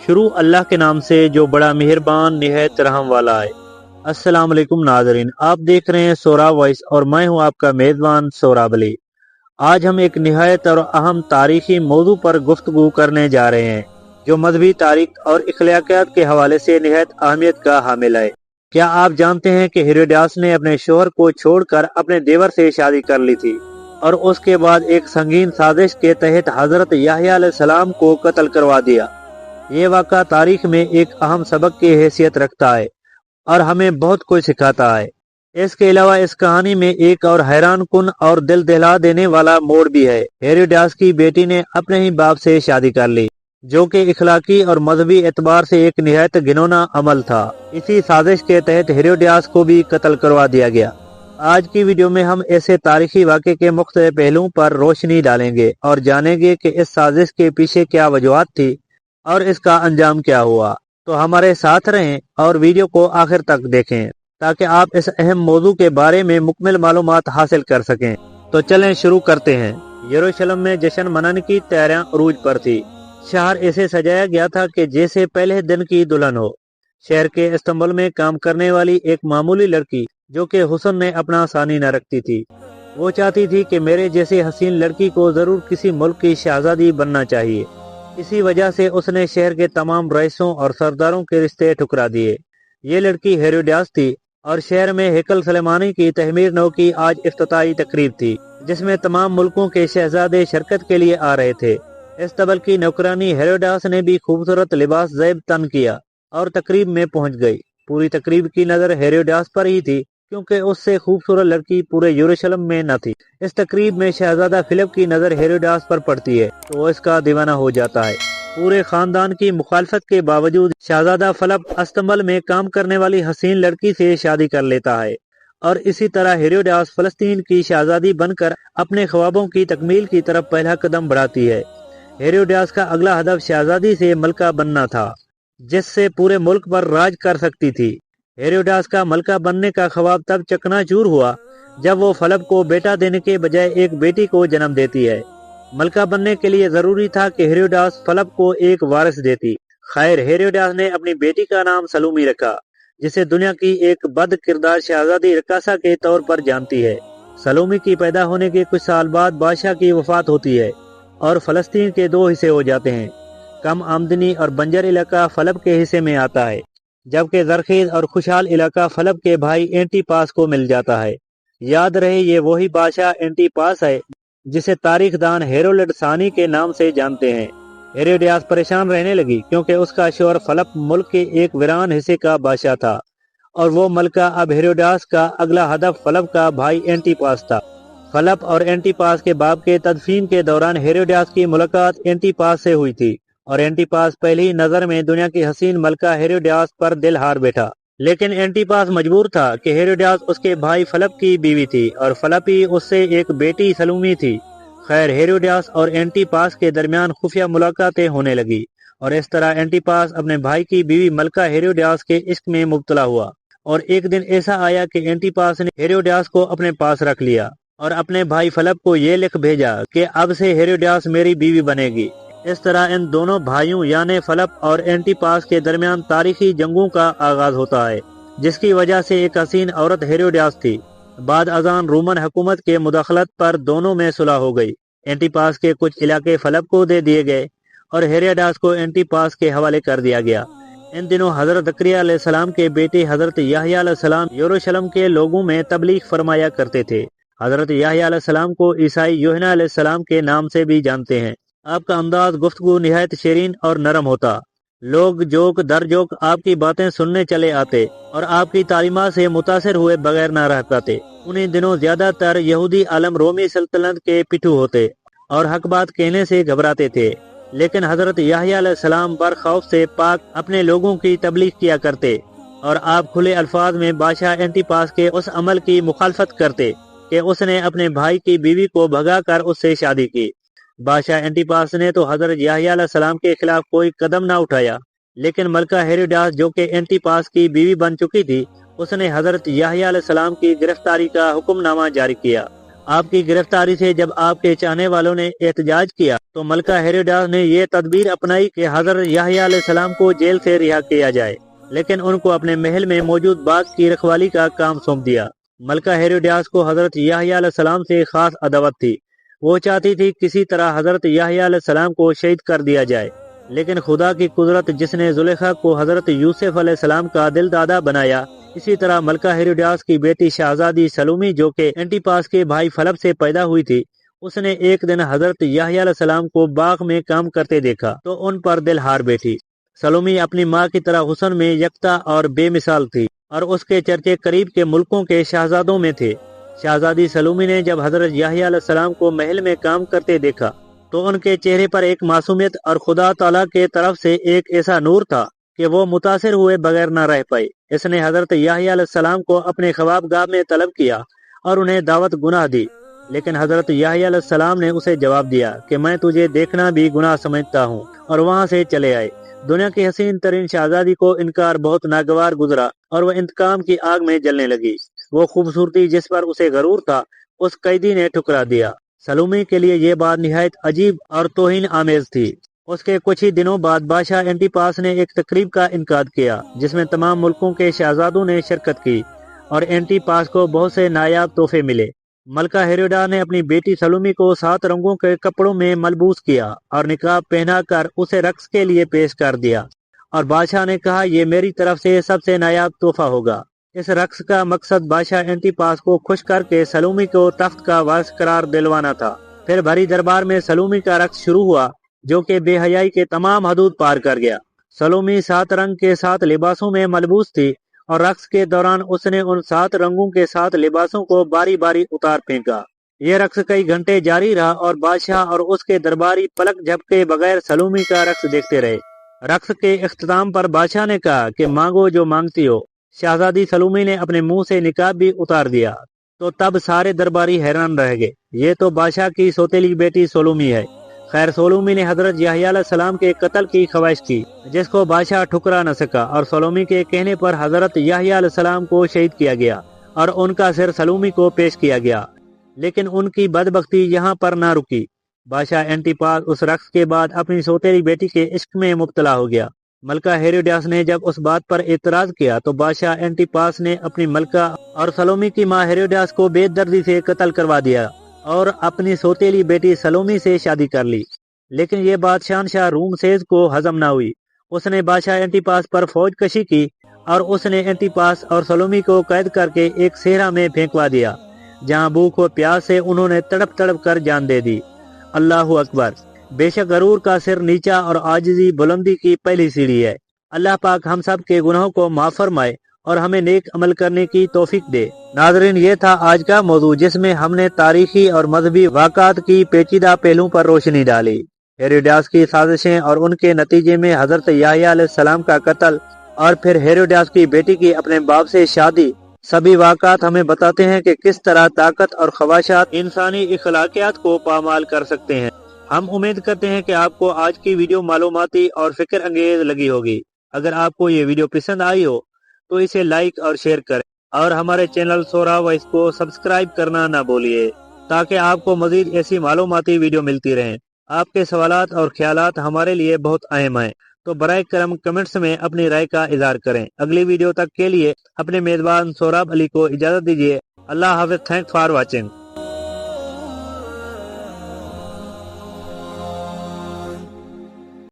شروع اللہ کے نام سے جو بڑا مہربان نہایت رحم والا ہے۔ السلام علیکم ناظرین، آپ دیکھ رہے ہیں سوراب وائس اور میں ہوں آپ کا میزبان سوراب علی۔ آج ہم ایک نہایت اور اہم تاریخی موضوع پر گفتگو کرنے جا رہے ہیں جو مذہبی تاریخ اور اخلاقیات کے حوالے سے نہایت اہمیت کا حامل ہے۔ کیا آپ جانتے ہیں کہ ہیروڈیاس نے اپنے شوہر کو چھوڑ کر اپنے دیور سے شادی کر لی تھی اور اس کے بعد ایک سنگین سازش کے تحت حضرت یحییٰ علیہ السلام کو قتل کروا دیا۔ یہ واقعہ تاریخ میں ایک اہم سبق کی حیثیت رکھتا ہے اور ہمیں بہت کچھ سکھاتا ہے۔ اس کے علاوہ اس کہانی میں ایک اور حیران کن اور دل دہلا دینے والا موڑ بھی ہے۔ ہیروڈیاس کی بیٹی نے اپنے ہی باپ سے شادی کر لی، جو کہ اخلاقی اور مذہبی اعتبار سے ایک نہایت گھناؤنا عمل تھا۔ اسی سازش کے تحت ہیروڈیاس کو بھی قتل کروا دیا گیا۔ آج کی ویڈیو میں ہم ایسے تاریخی واقعے کے مختلف پہلوؤں پر روشنی ڈالیں گے اور جانیں گے کہ اس سازش کے پیچھے کیا وجوہات تھی اور اس کا انجام کیا ہوا۔ تو ہمارے ساتھ رہیں اور ویڈیو کو آخر تک دیکھیں تاکہ آپ اس اہم موضوع کے بارے میں مکمل معلومات حاصل کر سکیں۔ تو چلیں شروع کرتے ہیں۔ یروشلم میں جشن منانے کی تیاریاں عروج پر تھی۔ شہر ایسے سجایا گیا تھا کہ جیسے پہلے دن کی دلہن ہو۔ شہر کے استنبول میں کام کرنے والی ایک معمولی لڑکی جو کہ حسن میں اپنا ثانی نہ رکھتی تھی، وہ چاہتی تھی کہ میرے جیسے حسین لڑکی کو ضرور کسی ملک کی شہزادی بننا چاہیے۔ اسی وجہ سے اس نے شہر کے تمام رئیسوں اور سرداروں کے رشتے ٹھکرا دیے۔ یہ لڑکی ہیروڈیاس تھی اور شہر میں ہیکل سلیمانی کی تعمیر نو کی آج افتتاحی تقریب تھی، جس میں تمام ملکوں کے شہزادے شرکت کے لیے آ رہے تھے۔ استنبول کی نوکرانی ہیروڈیاس نے بھی خوبصورت لباس زیب تن کیا اور تقریب میں پہنچ گئی۔ پوری تقریب کی نظر ہیروڈیاس پر ہی تھی کیونکہ اس سے خوبصورت لڑکی پورے یروشلم میں نہ تھی۔ اس تقریب میں شہزادہ فلپ کی نظر ہیروڈیاس پر پڑتی ہے تو وہ اس کا دیوانہ ہو جاتا ہے۔ پورے خاندان کی مخالفت کے باوجود شہزادہ فلپ استنبول میں کام کرنے والی حسین لڑکی سے شادی کر لیتا ہے اور اسی طرح ہیروڈیاس فلسطین کی شہزادی بن کر اپنے خوابوں کی تکمیل کی طرف پہلا قدم بڑھاتی ہے۔ ہیروڈیاس کا اگلا ہدف شہزادی سے ملکہ بننا تھا جس سے پورے ملک پر راج کر سکتی تھی۔ ہیروڈیاس کا ملکہ بننے کا خواب تب چکنا چور ہوا جب وہ فلپ کو بیٹا دینے کے بجائے ایک بیٹی کو جنم دیتی ہے۔ ملکہ بننے کے لیے ضروری تھا کہ ہیروڈیاس فلپ کو ایک وارث دیتی۔ خیر، ہیروڈیاس نے اپنی بیٹی کا نام سلومی رکھا، جسے دنیا کی ایک بد کردار شہزادی رکاسا کے طور پر جانتی ہے۔ سلومی کی پیدا ہونے کے کچھ سال بعد بادشاہ کی وفات ہوتی ہے اور فلسطین کے دو حصے ہو جاتے ہیں۔ کم آمدنی اور بنجر علاقہ فلپ کے حصے میں آتا ہے، جبکہ زرخیز اور خوشحال علاقہ فلپ کے بھائی اینٹی پاس کو مل جاتا ہے۔ یاد رہے یہ وہی بادشاہ اینٹی پاس ہے جسے تاریخ دان ہیرولڈ ثانی کے نام سے جانتے ہیں۔ ہیروڈیاس پریشان رہنے لگی کیونکہ اس کا شوہر فلپ ملک کے ایک ویران حصے کا بادشاہ تھا اور وہ ملکہ اب ہیروڈیاس کا اگلا ہدف فلپ کا بھائی اینٹی پاس تھا۔ فلپ اور اینٹی پاس کے باپ کے تدفین کے دوران ہیروڈیاس کی ملاقات اینٹی پاس سے ہوئی تھی اور اینٹی پاس پہلی نظر میں دنیا کی حسین ملکہ ہیروڈیاس پر دل ہار بیٹھا۔ لیکن اینٹی پاس مجبور تھا کہ ہیروڈیاس اس کے بھائی فلپ کی بیوی تھی اور فلپ ہی اس سے ایک بیٹی سلومی تھی۔ خیر، ہیروڈیاس اور اینٹی پاس کے درمیان خفیہ ملاقاتیں ہونے لگی اور اس طرح اینٹی پاس اپنے بھائی کی بیوی ملکہ ہیروڈیاس کے عشق میں مبتلا ہوا۔ اور ایک دن ایسا آیا کہ اینٹی پاس نے ہیروڈیاس کو اپنے پاس رکھ لیا اور اپنے بھائی فلپ کو یہ لکھ بھیجا کہ اب سے ہیروڈیاس میری بیوی بنے گی۔ اس طرح ان دونوں بھائیوں یعنی فلپ اور اینٹی پاس کے درمیان تاریخی جنگوں کا آغاز ہوتا ہے، جس کی وجہ سے ایک حسین عورت ہیروڈیاس تھی۔ بعد ازاں رومن حکومت کے مداخلت پر دونوں میں صلح ہو گئی۔ اینٹی پاس کے کچھ علاقے فلپ کو دے دیے گئے اور ہیروڈیاس کو اینٹی پاس کے حوالے کر دیا گیا۔ ان دنوں حضرت زکریا علیہ السلام کے بیٹے حضرت یحییٰ علیہ السلام یروشلم کے لوگوں میں تبلیغ فرمایا کرتے تھے۔ حضرت یحییٰ علیہ السلام کو عیسائی یوحنا علیہ السلام کے نام سے بھی جانتے ہیں۔ آپ کا انداز گفتگو نہایت شیرین اور نرم ہوتا۔ لوگ جوک در جوک آپ کی باتیں سننے چلے آتے اور آپ کی تعلیمات سے متاثر ہوئے بغیر نہ رہ پاتے۔ انہیں دنوں زیادہ تر یہودی عالم رومی سلطنت کے پٹھو ہوتے اور حق بات کہنے سے گھبراتے تھے، لیکن حضرت یحییٰ علیہ السلام برخوف سے پاک اپنے لوگوں کی تبلیغ کیا کرتے اور آپ کھلے الفاظ میں بادشاہ اینٹی پاس کے اس عمل کی مخالفت کرتے کہ اس نے اپنے بھائی کی بیوی کو بھگا کر اس سے شادی کی۔ بادشاہ اینٹی پاس نے تو حضرت یحییٰ علیہ السلام کے خلاف کوئی قدم نہ اٹھایا، لیکن ملکہ ہیروڈیاس جو کہ اینٹی پاس کی بیوی بن چکی تھی، اس نے حضرت یحییٰ علیہ السلام کی گرفتاری کا حکم نامہ جاری کیا۔ آپ کی گرفتاری سے جب آپ کے چاہنے والوں نے احتجاج کیا تو ملکہ ہیروڈیاس نے یہ تدبیر اپنائی کہ حضرت یحییٰ علیہ السلام کو جیل سے رہا کیا جائے، لیکن ان کو اپنے محل میں موجود باغ کی رکھوالی کا کام سونپ دیا۔ ملکہ ہیروڈیاس کو حضرت یحییٰ علیہ السلام سے خاص عداوت تھی۔ وہ چاہتی تھی کسی طرح حضرت یحییٰ علیہ السلام کو شہید کر دیا جائے، لیکن خدا کی قدرت جس نے زلیخا کو حضرت یوسف علیہ السلام کا دل دادا بنایا، اسی طرح ملکہ ہیروڈیاس کی بیٹی شہزادی سلومی جو کہ اینٹیپاس کے بھائی فلپ سے پیدا ہوئی تھی، اس نے ایک دن حضرت یحییٰ علیہ السلام کو باغ میں کام کرتے دیکھا تو ان پر دل ہار بیٹھی۔ سلومی اپنی ماں کی طرح حسن میں یکتا اور بے مثال تھی اور اس کے چرچے قریب کے ملکوں کے شہزادوں میں تھے۔ شہزادی سلومی نے جب حضرت یحییٰ علیہ السلام کو محل میں کام کرتے دیکھا تو ان کے چہرے پر ایک معصومیت اور خدا تعالیٰ کے طرف سے ایک ایسا نور تھا کہ وہ متاثر ہوئے بغیر نہ رہ پائے۔ اس نے حضرت یحییٰ علیہ السلام کو اپنے خوابگاہ میں طلب کیا اور انہیں دعوت گناہ دی، لیکن حضرت یحییٰ علیہ السلام نے اسے جواب دیا کہ میں تجھے دیکھنا بھی گناہ سمجھتا ہوں، اور وہاں سے چلے آئے۔ دنیا کی حسین ترین شہزادی کو انکار بہت ناگوار گزرا اور وہ انتقام کی آگ میں جلنے لگی۔ وہ خوبصورتی جس پر اسے غرور تھا اس قیدی نے ٹھکرا دیا۔ سلومی کے لیے یہ بات نہایت عجیب اور توہین آمیز تھی۔ اس کے کچھ ہی دنوں بعد بادشاہ اینٹیپاس نے ایک تقریب کا انعقاد کیا جس میں تمام ملکوں کے شہزادوں نے شرکت کی اور اینٹیپاس کو بہت سے نایاب تحفے ملے۔ ملکہ ہیروڈیاس نے اپنی بیٹی سلومی کو 7 رنگوں کے کپڑوں میں ملبوس کیا اور نقاب پہنا کر اسے رقص کے لیے پیش کر دیا، اور بادشاہ نے کہا یہ میری طرف سے سب سے نایاب تحفہ ہوگا۔ اس رقص کا مقصد بادشاہ اینٹیپاس کو خوش کر کے سلومی کو تخت کا وارث قرار دلوانا تھا۔ پھر بھری دربار میں سلومی کا رقص شروع ہوا جو کہ بے حیائی کے تمام حدود پار کر گیا۔ سلومی 7 رنگ کے 7 لباسوں میں ملبوس تھی اور رقص کے دوران اس نے ان 7 رنگوں کے 7 لباسوں کو باری باری اتار پھینکا۔ یہ رقص کئی گھنٹے جاری رہا اور بادشاہ اور اس کے درباری پلک جھپکے بغیر سلومی کا رقص دیکھتے رہے۔ رقص کے اختتام پر بادشاہ نے کہا کہ مانگو جو مانگتی ہو۔ شہزادی سلومی نے اپنے منہ سے نقاب بھی اتار دیا تو تب سارے درباری حیران رہ گئے، یہ تو بادشاہ کی سوتیلی بیٹی سلومی ہے۔ خیر سلومی نے حضرت یحییٰ علیہ السلام کے قتل کی خواہش کی جس کو بادشاہ ٹھکرا نہ سکا، اور سلومی کے کہنے پر حضرت یحییٰ علیہ السلام کو شہید کیا گیا اور ان کا سر سلومی کو پیش کیا گیا۔ لیکن ان کی بدبختی یہاں پر نہ رکی۔ بادشاہ اینٹیپاس اس رقص کے بعد اپنی سوتیلی بیٹی کے عشق میں مبتلا ہو گیا۔ ملکہ ہیروڈیاس نے جب اس بات پر اعتراض کیا تو بادشاہ اینٹیپاس نے اپنی ملکہ اور سلومی کی ماں ہیروڈیاس کو بے دردی سے قتل کروا دیا اور اپنی سوتیلی بیٹی سلومی سے شادی کر لی۔ لیکن یہ بات شہنشاہ روم سیز کو ہضم نہ ہوئی۔ اس نے بادشاہ اینٹیپاس پر فوج کشی کی اور اس نے اینٹیپاس اور سلومی کو قید کر کے ایک صحرا میں پھینکوا دیا جہاں بھوک و پیاس سے انہوں نے تڑپ تڑپ کر جان دے دی۔ اللہ اکبر! بے شک غرور کا سر نیچا اور عاجزی بلندی کی پہلی سیڑھی ہے۔ اللہ پاک ہم سب کے گناہوں کو معاف فرمائے اور ہمیں نیک عمل کرنے کی توفیق دے۔ ناظرین، یہ تھا آج کا موضوع جس میں ہم نے تاریخی اور مذہبی واقعات کی پیچیدہ پہلوؤں پر روشنی ڈالی۔ ہیروڈیاس کی سازشیں اور ان کے نتیجے میں حضرت یحییٰ علیہ السلام کا قتل اور پھر ہیروڈیاس کی بیٹی کی اپنے باپ سے شادی، سبھی واقعات ہمیں بتاتے ہیں کہ کس طرح طاقت اور خواہشات انسانی اخلاقیات کو پامال کر سکتے ہیں۔ ہم امید کرتے ہیں کہ آپ کو آج کی ویڈیو معلوماتی اور فکر انگیز لگی ہوگی۔ اگر آپ کو یہ ویڈیو پسند آئی ہو تو اسے لائک اور شیئر کریں اور ہمارے چینل سورا وائس کو سبسکرائب کرنا نہ بھولیے تاکہ آپ کو مزید ایسی معلوماتی ویڈیو ملتی رہیں۔ آپ کے سوالات اور خیالات ہمارے لیے بہت اہم ہیں، تو برائے کرم کمنٹس میں اپنی رائے کا اظہار کریں۔ اگلی ویڈیو تک کے لیے اپنے میزبان سوراب علی کو اجازت دیجیے۔ اللہ حافظ۔ Thank for watching.